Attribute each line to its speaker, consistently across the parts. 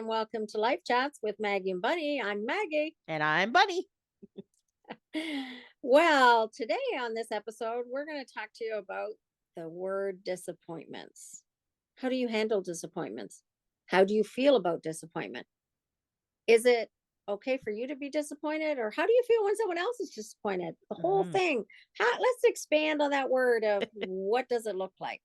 Speaker 1: and welcome to Life Chats with Maggie and Bunny. I'm Maggie.
Speaker 2: And I'm Bunny.
Speaker 1: Well, today on this episode, we're going to talk to you about the word disappointments. How do you handle disappointments? How do you feel about disappointment? Is it okay for you to be disappointed, or how do you feel when someone else is disappointed? The whole
Speaker 2: Mhm.
Speaker 1: thing. Let's expand on that word of what does it look like?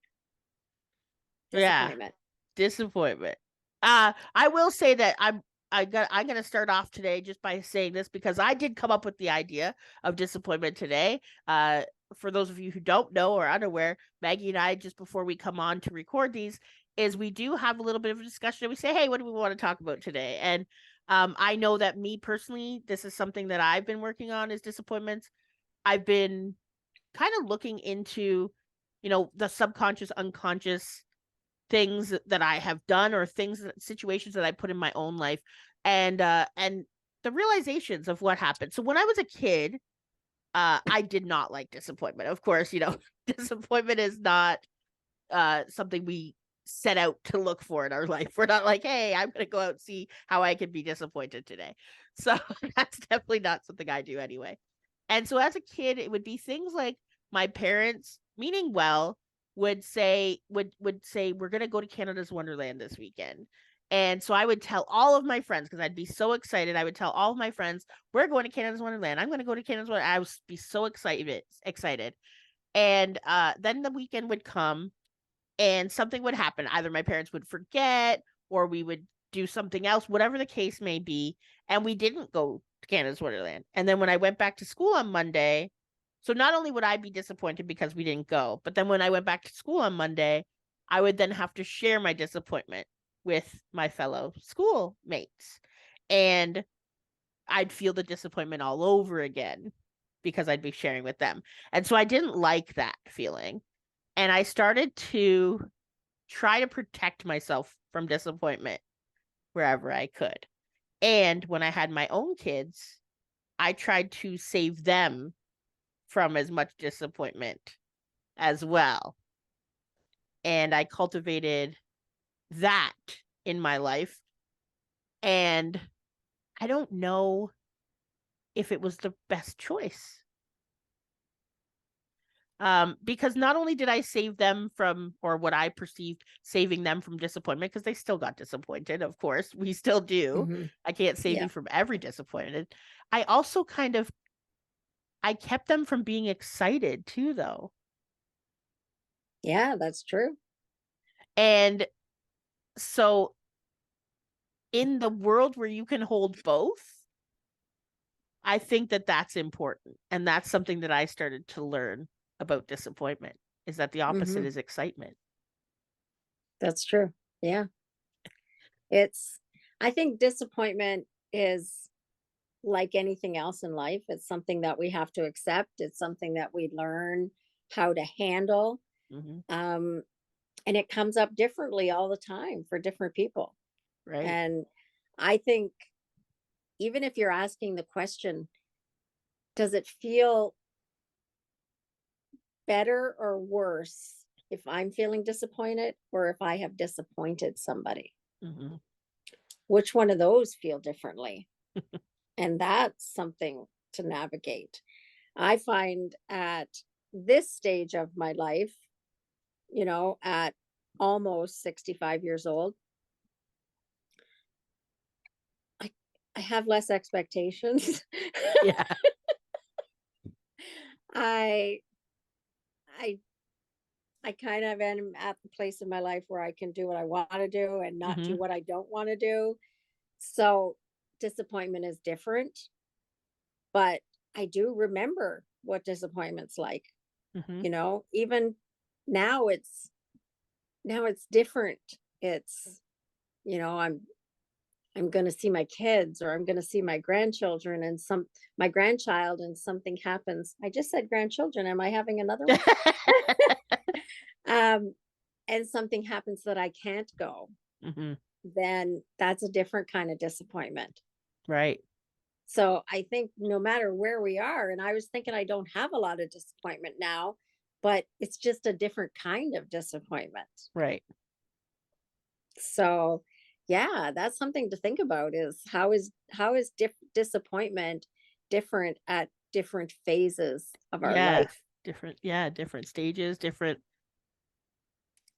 Speaker 2: Yeah,
Speaker 1: Disappointment.
Speaker 2: disappointment. I will say that I'm gonna start off today just by saying this because I did come up with the idea of disappointment today. For those of you who don't know or unaware, Maggie and I, just before we come on to record these, is we do have a little bit of a discussion and we say, hey, what do we want to talk about today? And I know that me personally, this is something that I've been working on is disappointments. I've been kind of looking into, the subconscious, unconscious things that I have done or situations that I put in my own life and the realizations of what happened. So when I was a kid, I did not like disappointment. Of course, disappointment is not something we set out to look for in our life. We're not like, hey, I'm going to go out and see how I can be disappointed today. So that's definitely not something I do anyway. And so as a kid, it would be things like my parents, meaning well, would say we're gonna go to Canada's Wonderland this weekend. And so I would tell all of my friends because I'd be so excited. I would tell all of my friends, we're going to Canada's Wonderland. I'm gonna go to Canada's Wonderland. I would be so excited. And then the weekend would come and something would happen. Either my parents would forget or we would do something else, whatever the case may be. And we didn't go to Canada's Wonderland. And then when I went back to school on Monday, so not only would I be disappointed because we didn't go, but then when I went back to school on Monday, I would then have to share my disappointment with my fellow schoolmates. And I'd feel the disappointment all over again because I'd be sharing with them. And so I didn't like that feeling. And I started to try to protect myself from disappointment wherever I could. And when I had my own kids, I tried to save them from as much disappointment as well. And I cultivated that in my life. And I don't know if it was the best choice. Because not only did I save them from, or what I perceived saving them from disappointment, because they still got disappointed, of course, we still do.
Speaker 1: Mm-hmm.
Speaker 2: I can't save
Speaker 1: Yeah.
Speaker 2: you from every disappointed. I also I kept them from being excited too, though.
Speaker 1: Yeah, that's true.
Speaker 2: And so in the world where you can hold both, I think that that's important. And that's something that I started to learn about disappointment is that the opposite
Speaker 1: Mm-hmm.
Speaker 2: is excitement.
Speaker 1: That's true. Yeah. I think disappointment is like anything else in life. It's something that we have to accept. It's something that we learn how to handle.
Speaker 2: Mm-hmm.
Speaker 1: Um, and it comes up differently all the time for different people.
Speaker 2: Right.
Speaker 1: And I think even if you're asking the question, does it feel better or worse if I'm feeling disappointed or if I have disappointed somebody?
Speaker 2: Mm-hmm.
Speaker 1: Which one of those feel differently? And that's something to navigate. I find at this stage of my life, at almost 65 years old, I, I have less expectations.
Speaker 2: Yeah.
Speaker 1: I I I kind of am at the place in my life where I can do what I want to do and not
Speaker 2: Mm-hmm.
Speaker 1: do what I don't want to do. So disappointment is different, but I do remember what disappointment's like.
Speaker 2: Mm-hmm.
Speaker 1: Even now it's different. It's, I'm going to see my kids or I'm going to see my grandchildren and my grandchild and something happens. I just said grandchildren. Am I having another one? um, and something happens that I can't go,
Speaker 2: Mm-hmm.
Speaker 1: then that's a different kind of disappointment.
Speaker 2: Right.
Speaker 1: So I think no matter where we are, and I was thinking I don't have a lot of disappointment now, but it's just a different kind of disappointment.
Speaker 2: Right.
Speaker 1: So, Yeah, that's something to think about, is how is disappointment different at different phases of our
Speaker 2: Yeah.
Speaker 1: life?
Speaker 2: Different stages, different.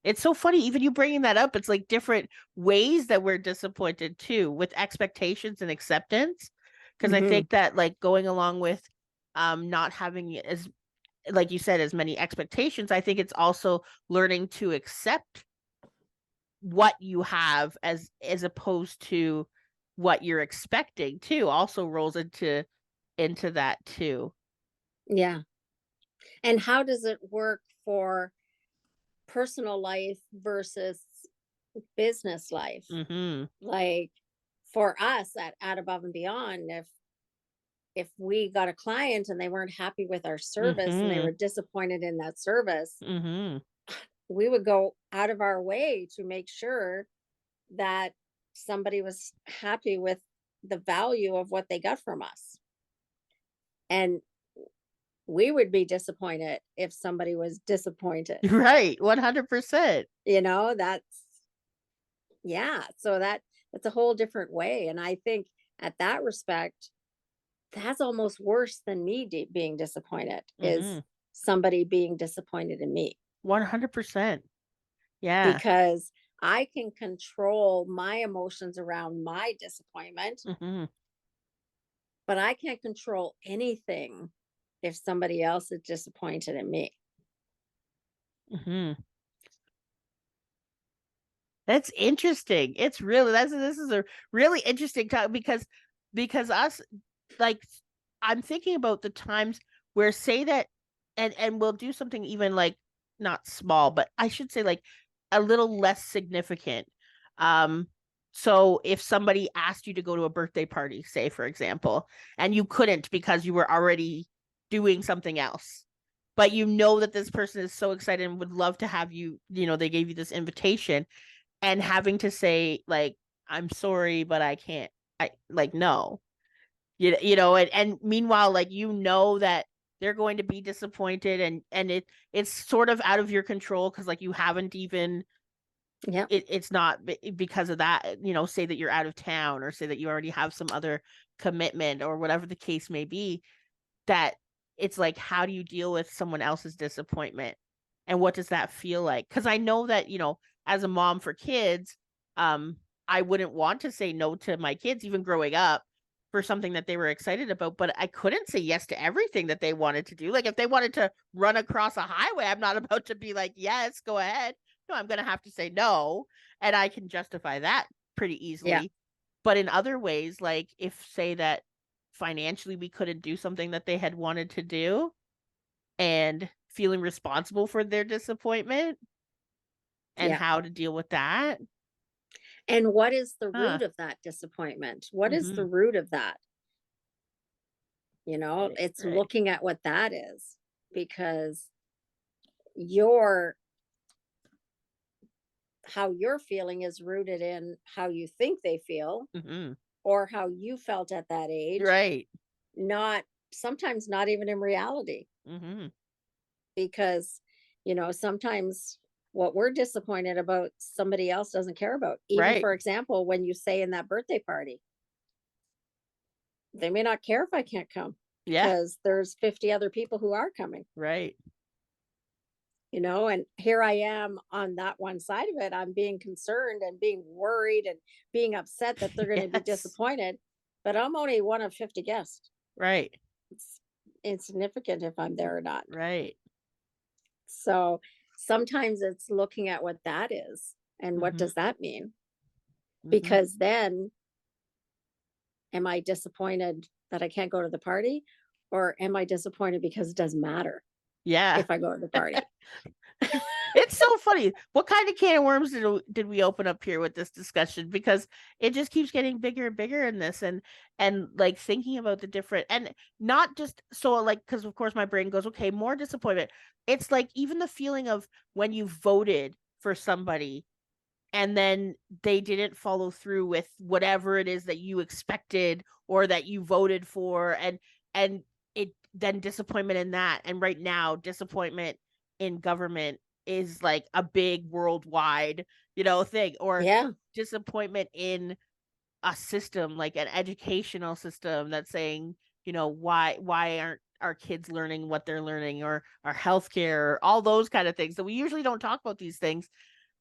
Speaker 2: It's so funny, even you bringing that up, it's like different ways that we're disappointed too, with expectations and acceptance. Because I
Speaker 1: Hmm.
Speaker 2: think that, like, going along with not having as, like you said, as many expectations, I think it's also learning to accept what you have as opposed to what you're expecting too, also rolls into that too.
Speaker 1: Yeah. And how does it work for personal life versus business life?
Speaker 2: Mhm.
Speaker 1: Like for us at Above and Beyond, if we got a client and they weren't happy with our service and they
Speaker 2: Mhm.
Speaker 1: were disappointed in that service,
Speaker 2: Mhm.
Speaker 1: we would go out of our way to make sure that somebody was happy with the value of what they got from us. And we would be disappointed if somebody was disappointed.
Speaker 2: Right, 100%.
Speaker 1: That's, yeah. So that's a whole different way. And I think at that respect, that's almost worse than me being disappointed, is
Speaker 2: Mhm.
Speaker 1: somebody being disappointed in me,
Speaker 2: 100%. Yeah.
Speaker 1: because I can control my emotions around my disappointment,
Speaker 2: Mhm.
Speaker 1: but I can't control anything if somebody else is disappointed in me.
Speaker 2: Mhm. That's interesting. It's really that's this is a really interesting topic, because us, like, I'm thinking about the times where, say that, and we'll do something even, like, not small, but I should say, like, a little less significant. Um so if somebody asked you to go to a birthday party, say for example, and you couldn't because you were already doing something else, but you know that this person is so excited and would love to have you, they gave you this invitation, and having to say, like, I'm sorry, but I can't, I like, no, and meanwhile, like, that they're going to be disappointed, and it's sort of out of your control, because, like, you haven't even,
Speaker 1: Yeah.
Speaker 2: it's not because of that, say that you're out of town, or say that you already have some other commitment, or whatever the case may be, that it's like, how do you deal with someone else's disappointment, and what does that feel like? Because I know that, as a mom for kids, um I wouldn't want to say no to my kids, even growing up, for something that they were excited about, but I couldn't say yes to everything that they wanted to do. Like, if they wanted to run across a highway, I'm not about to be like, yes, go ahead. No, I'm going to have to say no, and I can justify that pretty
Speaker 1: Yeah.
Speaker 2: easily. But in other ways, like, if, say that financially we couldn't do something that they had wanted to do, and feeling responsible for their disappointment, and
Speaker 1: Yeah.
Speaker 2: how to deal with that.
Speaker 1: And what is the
Speaker 2: Huh.
Speaker 1: root of that disappointment? What is the
Speaker 2: Mhm.
Speaker 1: root of that?
Speaker 2: Right,
Speaker 1: It's
Speaker 2: right.
Speaker 1: looking at what that is, because your how you're feeling is rooted in how you think they feel,
Speaker 2: Mhm.
Speaker 1: or how you felt at that age,
Speaker 2: Right.
Speaker 1: not sometimes not even in reality.
Speaker 2: Mhm.
Speaker 1: Because sometimes what we're disappointed about, somebody else doesn't care about. Even,
Speaker 2: Right.
Speaker 1: for example, when you say in that birthday party, they may not care if I can't come,
Speaker 2: Yeah.
Speaker 1: because there's 50 other people who are coming.
Speaker 2: Right.
Speaker 1: And here I am on that one side of it. I'm being concerned and being worried and being upset that they're going to be
Speaker 2: Yes.
Speaker 1: disappointed, but I'm only one of 50 guests.
Speaker 2: Right.
Speaker 1: It's insignificant if I'm there or not.
Speaker 2: Right.
Speaker 1: So sometimes it's looking at what that is and what
Speaker 2: Mhm.
Speaker 1: does that mean?
Speaker 2: Mhm.
Speaker 1: Because then, am I disappointed that I can't go to the party? Or am I disappointed because it doesn't matter
Speaker 2: Yeah.
Speaker 1: if I go to the party?
Speaker 2: It's so funny. What kind of can of worms did we open up here with this discussion? Because it just keeps getting bigger and bigger in this, and like, thinking about the different, and not just so, like, because of course my brain goes, okay, more disappointment. It's like, even the feeling of when you voted for somebody, and then they didn't follow through with whatever it is that you expected or that you voted for, and it then disappointment in that. And right now, disappointment in government is like a big worldwide thing, or
Speaker 1: Yeah.
Speaker 2: disappointment in a system, like an educational system that's saying, why aren't our kids learning what they're learning, or our healthcare, all those kind of things. So we usually don't talk about these things,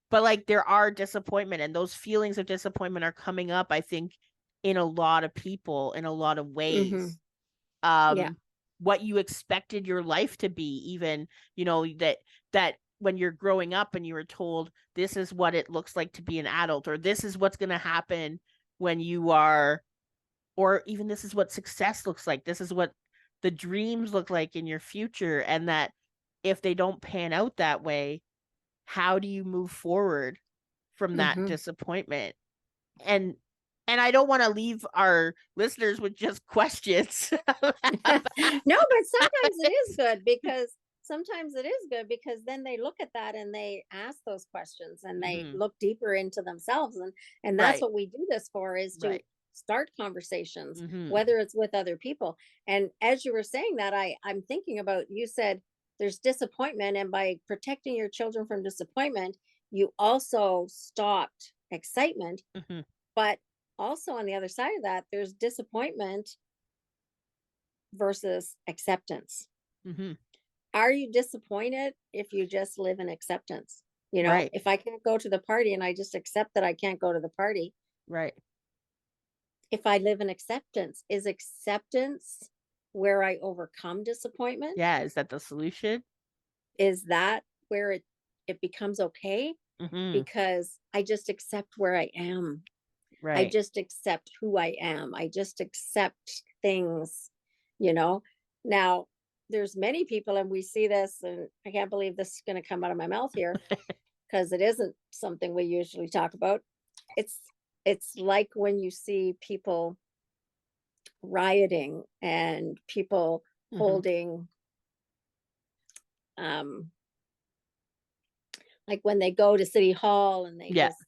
Speaker 2: but like there are disappointment, and those feelings of disappointment are coming up, I think, in a lot of people in a lot of
Speaker 1: Mm-hmm.
Speaker 2: ways.
Speaker 1: Yeah.
Speaker 2: What you expected your life to be, even, that when you're growing up and you were told this is what it looks like to be an adult, or this is what's going to happen when you are, or even this is what success looks like, this is what the dreams look like in your future, and that if they don't pan out that way, how do you move forward from that
Speaker 1: Mm-hmm.
Speaker 2: disappointment? And I don't want to leave our listeners with just questions.
Speaker 1: No, but sometimes it is good, because then they look at that and they ask those questions and they
Speaker 2: Mhm.
Speaker 1: look deeper into themselves, and that's
Speaker 2: Right.
Speaker 1: what we do this for, is to
Speaker 2: Right.
Speaker 1: start conversations,
Speaker 2: Mhm.
Speaker 1: whether it's with other people. And as you were saying that, I'm thinking about, you said there's disappointment, and by protecting your children from disappointment, you also stopped excitement.
Speaker 2: Mhm.
Speaker 1: But also on the other side of that, there's disappointment versus acceptance.
Speaker 2: Mhm.
Speaker 1: Are you disappointed if you just live in acceptance?
Speaker 2: Right.
Speaker 1: If I can't go to the party and I just accept that I can't go to the party,
Speaker 2: Right.
Speaker 1: if I live in acceptance, is acceptance where I overcome disappointment?
Speaker 2: Yeah, is that the solution?
Speaker 1: Is that where it becomes okay?
Speaker 2: Mhm.
Speaker 1: Because I just accept where I am. I
Speaker 2: Right.
Speaker 1: just accept who I am. I just accept things, you know. Now, there's many people, and we see this, and I can't believe this is going to come out of my mouth here, because it isn't something we usually talk about. It's it's like when you see people rioting and people
Speaker 2: Mhm.
Speaker 1: holding, um like when they go to city hall and they
Speaker 2: Yeah.
Speaker 1: just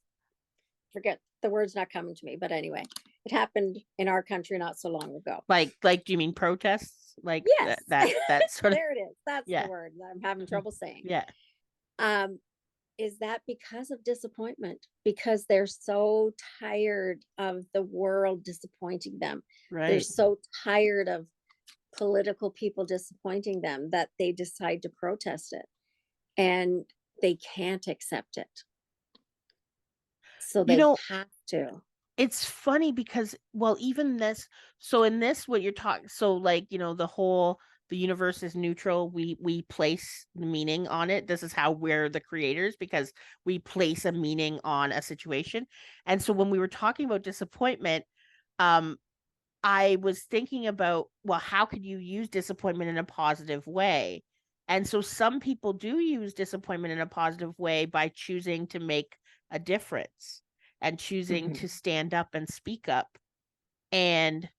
Speaker 1: forget, the word's not coming to me, but anyway, it happened in our country not so long ago.
Speaker 2: Like do you mean protests? Like
Speaker 1: Yes.
Speaker 2: that sort of.
Speaker 1: There it is. That's the
Speaker 2: Yeah.
Speaker 1: word that I'm having
Speaker 2: Mhm.
Speaker 1: trouble saying.
Speaker 2: Yeah.
Speaker 1: Um, is that because of disappointment? Because they're so tired of the world disappointing them. They're
Speaker 2: Right.
Speaker 1: so tired of political people disappointing them that they decide to protest it, and they can't accept it. So
Speaker 2: You
Speaker 1: they
Speaker 2: know,
Speaker 1: have to.
Speaker 2: it's funny because, well, even this, so in this, what you're talking, so like, the universe is neutral. We place the meaning on it. This is how we're the creators, because we place a meaning on a situation. And so when we were talking about disappointment, um, I was thinking about, well, how could you use disappointment in a positive way? And so some people do use disappointment in a positive way by choosing to make a difference and choosing
Speaker 1: Mhm.
Speaker 2: to stand up and speak up. And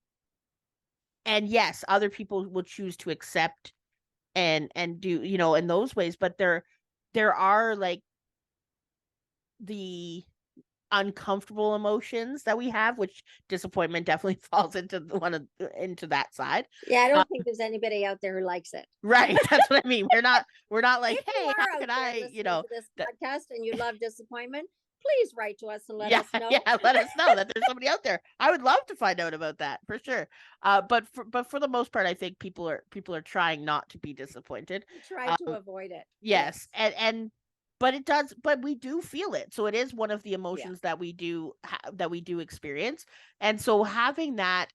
Speaker 2: yes, other people will choose to accept and do, in those ways, but there are like the uncomfortable emotions that we have, which disappointment definitely falls into into that side.
Speaker 1: Yeah, I
Speaker 2: Uh,
Speaker 1: don't think there's anybody out there who likes it.
Speaker 2: right, that's what I mean. We're not like,
Speaker 1: If you
Speaker 2: hey, how
Speaker 1: are out
Speaker 2: can
Speaker 1: there
Speaker 2: I,
Speaker 1: listening to this
Speaker 2: that.
Speaker 1: podcast and you love disappointment, please write to us and let
Speaker 2: Yeah,
Speaker 1: us know.
Speaker 2: yeah, let us know that there's somebody out there. I would love to find out about that for sure. But for the most part, I think people are trying not to be disappointed.
Speaker 1: Try to
Speaker 2: Um,
Speaker 1: avoid it.
Speaker 2: yes,
Speaker 1: Yes.
Speaker 2: and but it does, but we do feel it. So it is one of the
Speaker 1: Yeah.
Speaker 2: emotions that we do experience. And so having that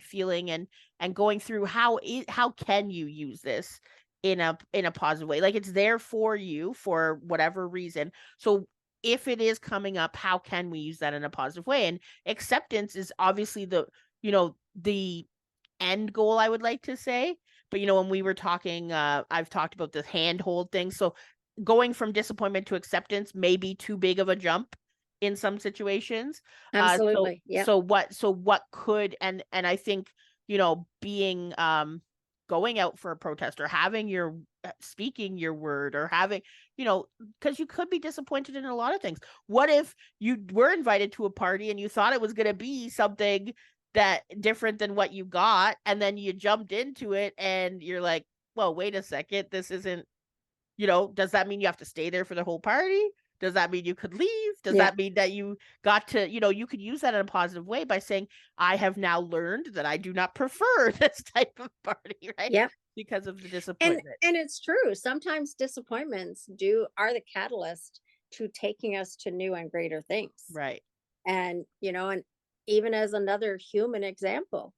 Speaker 2: feeling, and going through how can you use this in a positive way? Like, it's there for you for whatever reason. So if it is coming up, how can we use that in a positive way? And acceptance is obviously the end goal, I would like to say. But when we were talking, I've talked about the handhold thing. So going from disappointment to acceptance may be too big of a jump in some situations. So
Speaker 1: Absolutely. Yep.
Speaker 2: what could, and I think, being going out for a protest, or having your speaking your word, or having, because you could be disappointed in a lot of things. What if you were invited to a party and you thought it was going to be something that different than what you got, and then you jumped into it and you're like, well, wait a second, this isn't, does that mean you have to stay there for the whole party? Does that mean you could leave? Does
Speaker 1: Yeah.
Speaker 2: that mean that you got to, you could use that in a positive way by saying, I have now learned that I do not prefer this type of party, right?
Speaker 1: Yep.
Speaker 2: Because of the
Speaker 1: And
Speaker 2: disappointment.
Speaker 1: and it's true. Sometimes disappointments are the catalyst to taking us to new and greater things.
Speaker 2: Right.
Speaker 1: And and even as another human example,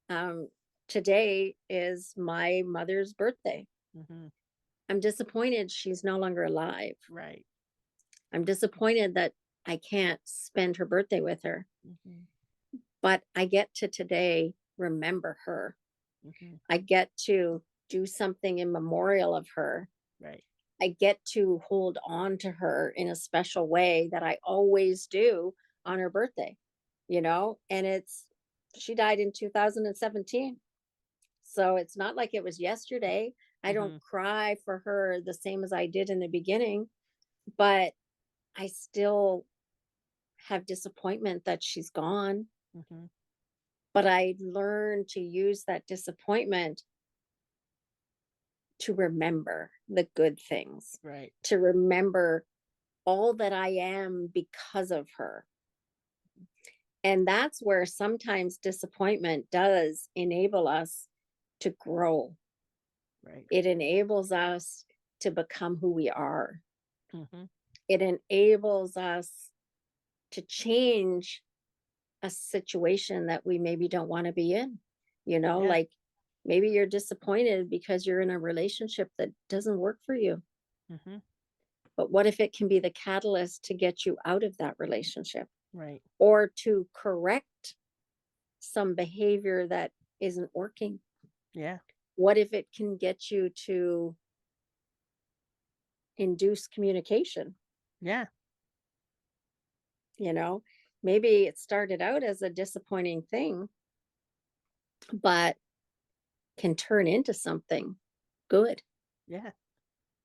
Speaker 1: um, today is my mother's birthday.
Speaker 2: Mm-hmm.
Speaker 1: I'm disappointed she's no longer alive.
Speaker 2: Right.
Speaker 1: I'm disappointed that I can't spend her birthday with her,
Speaker 2: Mm-hmm.
Speaker 1: but I get to today remember her.
Speaker 2: Mm-hmm.
Speaker 1: I get to do something in memorial of her.
Speaker 2: Right.
Speaker 1: I get to hold on to her in a special way that I always do on her birthday, and she died in 2017. So it's not like it was yesterday. I
Speaker 2: Mm-hmm.
Speaker 1: don't cry for her the same as I did in the beginning, but I still have disappointment that she's gone.
Speaker 2: Mm-hmm.
Speaker 1: But I learned to use that disappointment to remember the good things,
Speaker 2: Right.
Speaker 1: to remember all that I am because of her. And that's where sometimes disappointment does enable us to grow.
Speaker 2: Right.
Speaker 1: It enables us to become who we are.
Speaker 2: Mm-hmm.
Speaker 1: It enables us to change a situation that we maybe don't want to be in.
Speaker 2: Yeah.
Speaker 1: Like maybe you're disappointed because you're in a relationship that doesn't work for you.
Speaker 2: Mm-hmm.
Speaker 1: But what if it can be the catalyst to get you out of that relationship
Speaker 2: Right.
Speaker 1: or to correct some behavior that isn't working?
Speaker 2: Yeah.
Speaker 1: What if it can get you to induce communication?
Speaker 2: Yeah.
Speaker 1: You know, maybe it started out as a disappointing thing, but can turn into something good.
Speaker 2: Yeah.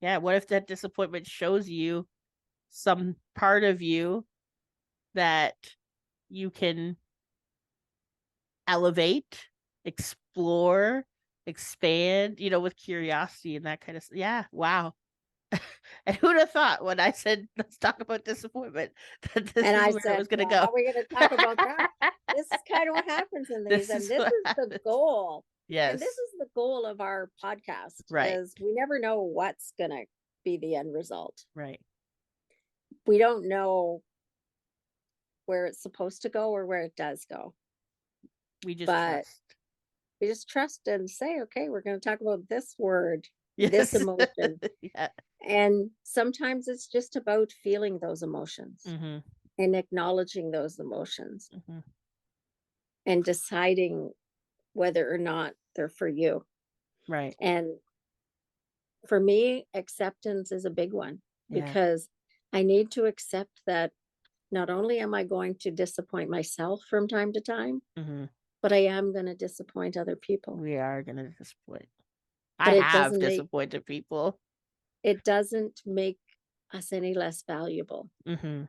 Speaker 2: Yeah. What if that disappointment shows you some part of you that you can elevate, explore, expand, with curiosity and that kind of yeah, wow. And who'd have thought when I said let's talk about disappointment that this
Speaker 1: And
Speaker 2: is
Speaker 1: I
Speaker 2: where it
Speaker 1: said,
Speaker 2: was gonna
Speaker 1: well,
Speaker 2: go.
Speaker 1: how are we going to talk about that? This is kind of what happens in these,
Speaker 2: This
Speaker 1: and
Speaker 2: is
Speaker 1: this
Speaker 2: what
Speaker 1: is the
Speaker 2: happens.
Speaker 1: goal. And this
Speaker 2: Yes.
Speaker 1: is the goal of our podcast
Speaker 2: Right.
Speaker 1: is we never know what's going to be the end result.
Speaker 2: Right.
Speaker 1: We don't know where it's supposed to go or where it does go,
Speaker 2: We just
Speaker 1: but
Speaker 2: trust.
Speaker 1: we just trust and say, okay, we're going to talk about this word, this
Speaker 2: Yes.
Speaker 1: emotion.
Speaker 2: Yeah.
Speaker 1: And sometimes it's just about feeling those emotions
Speaker 2: Mm-hmm.
Speaker 1: and acknowledging those emotions
Speaker 2: Mm-hmm.
Speaker 1: and deciding whether or not they're for you.
Speaker 2: Right.
Speaker 1: And for me, acceptance is a big one
Speaker 2: Yeah.
Speaker 1: because I need to accept that not only am I going to disappoint myself from time to time,
Speaker 2: Mm-hmm.
Speaker 1: but I am going to disappoint other people.
Speaker 2: We are gonna disappoint. I
Speaker 1: But
Speaker 2: have disappointed people.
Speaker 1: it doesn't make us any less valuable.
Speaker 2: Mm-hmm.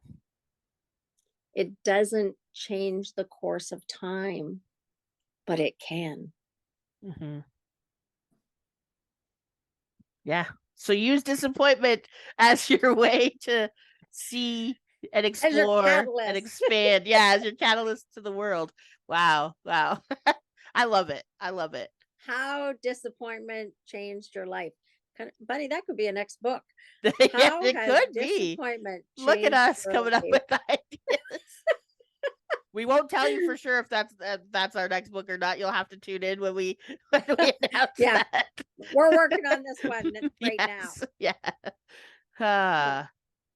Speaker 1: It doesn't change the course of time, but it can.
Speaker 2: Mm-hmm. Yeah. So use disappointment as your way to see and
Speaker 1: As your
Speaker 2: explore and
Speaker 1: catalyst.
Speaker 2: expand. Yeah, as your catalyst to the world. Wow. Wow. I love it. I love it.
Speaker 1: How disappointment changed your life. Bunny, that could be a next book.
Speaker 2: Yes,
Speaker 1: How
Speaker 2: it
Speaker 1: has
Speaker 2: could be.
Speaker 1: disappointment
Speaker 2: Look at
Speaker 1: changed
Speaker 2: us
Speaker 1: your
Speaker 2: coming up
Speaker 1: life?
Speaker 2: with ideas. We won't tell you for sure if that's our next book or not. You'll have to tune in when we announce
Speaker 1: Yeah,
Speaker 2: that.
Speaker 1: we're working on this one right now.
Speaker 2: Yes. Yeah.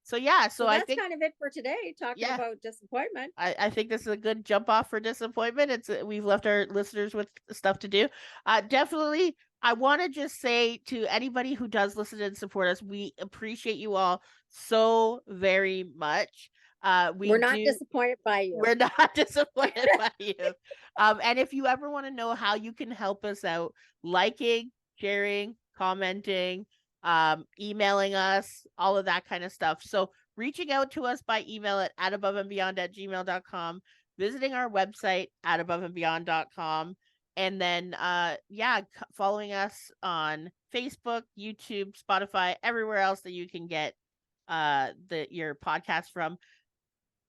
Speaker 2: So yeah, so
Speaker 1: So
Speaker 2: I
Speaker 1: that's
Speaker 2: think
Speaker 1: kind of it for today, talking
Speaker 2: yeah,
Speaker 1: about disappointment.
Speaker 2: I think this is a good jump off for disappointment. We've left our listeners with stuff to do. Definitely, I want to just say to anybody who does listen and support us, we appreciate you all so very much.
Speaker 1: We're not disappointed by you.
Speaker 2: We're not disappointed by you. And if you ever want to know how you can help us out, liking, sharing, commenting, emailing us, all of that kind of stuff. So reaching out to us by email at aboveandbeyond@gmail.com, visiting our website at aboveandbeyond.com, and then following us on Facebook, YouTube, Spotify, everywhere else that you can get your podcast from.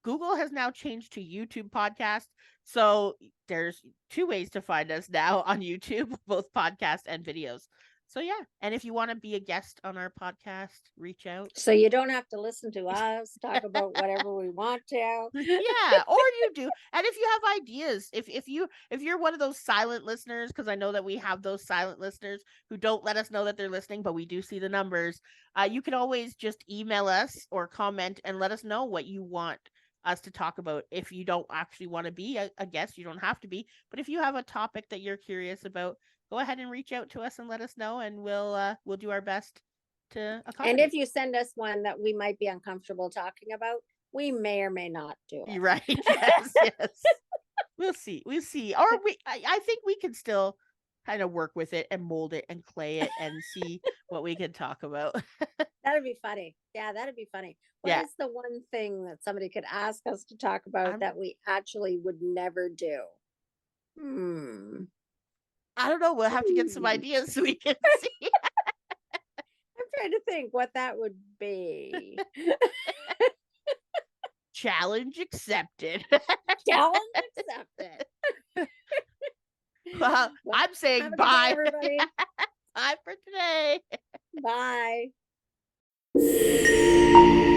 Speaker 2: Google has now changed to YouTube podcast. So there's 2 ways to find us now on YouTube, both podcast and videos. So yeah, and if you want to be a guest on our podcast, reach out.
Speaker 1: So you don't have to listen to us talk about whatever we want to.
Speaker 2: Yeah, or you do. And if you have ideas, if you're one of those silent listeners, because I know that we have those silent listeners who don't let us know that they're listening, but we do see the numbers, you can always just email us or comment and let us know what you want us to talk about. If you don't actually want to be a guest, you don't have to be, but if you have a topic that you're curious about, go ahead and reach out to us and let us know, and we'll do our best to accommodate.
Speaker 1: And if you send us one that we might be uncomfortable talking about, we may or may not do it.
Speaker 2: You're right. Yes, yes. We'll see. Or I think we can still kind of work with it and mold it and clay it and see what we can talk about.
Speaker 1: That'd be funny. Yeah, that'd be funny. What is the one thing that somebody could ask us to talk about that we actually would never do?
Speaker 2: I don't know. We'll have to get some ideas so we can see.
Speaker 1: I'm trying to think what that would be.
Speaker 2: Challenge accepted.
Speaker 1: Challenge accepted.
Speaker 2: Well, I'm saying bye,
Speaker 1: everybody.
Speaker 2: Bye for today.
Speaker 1: Bye.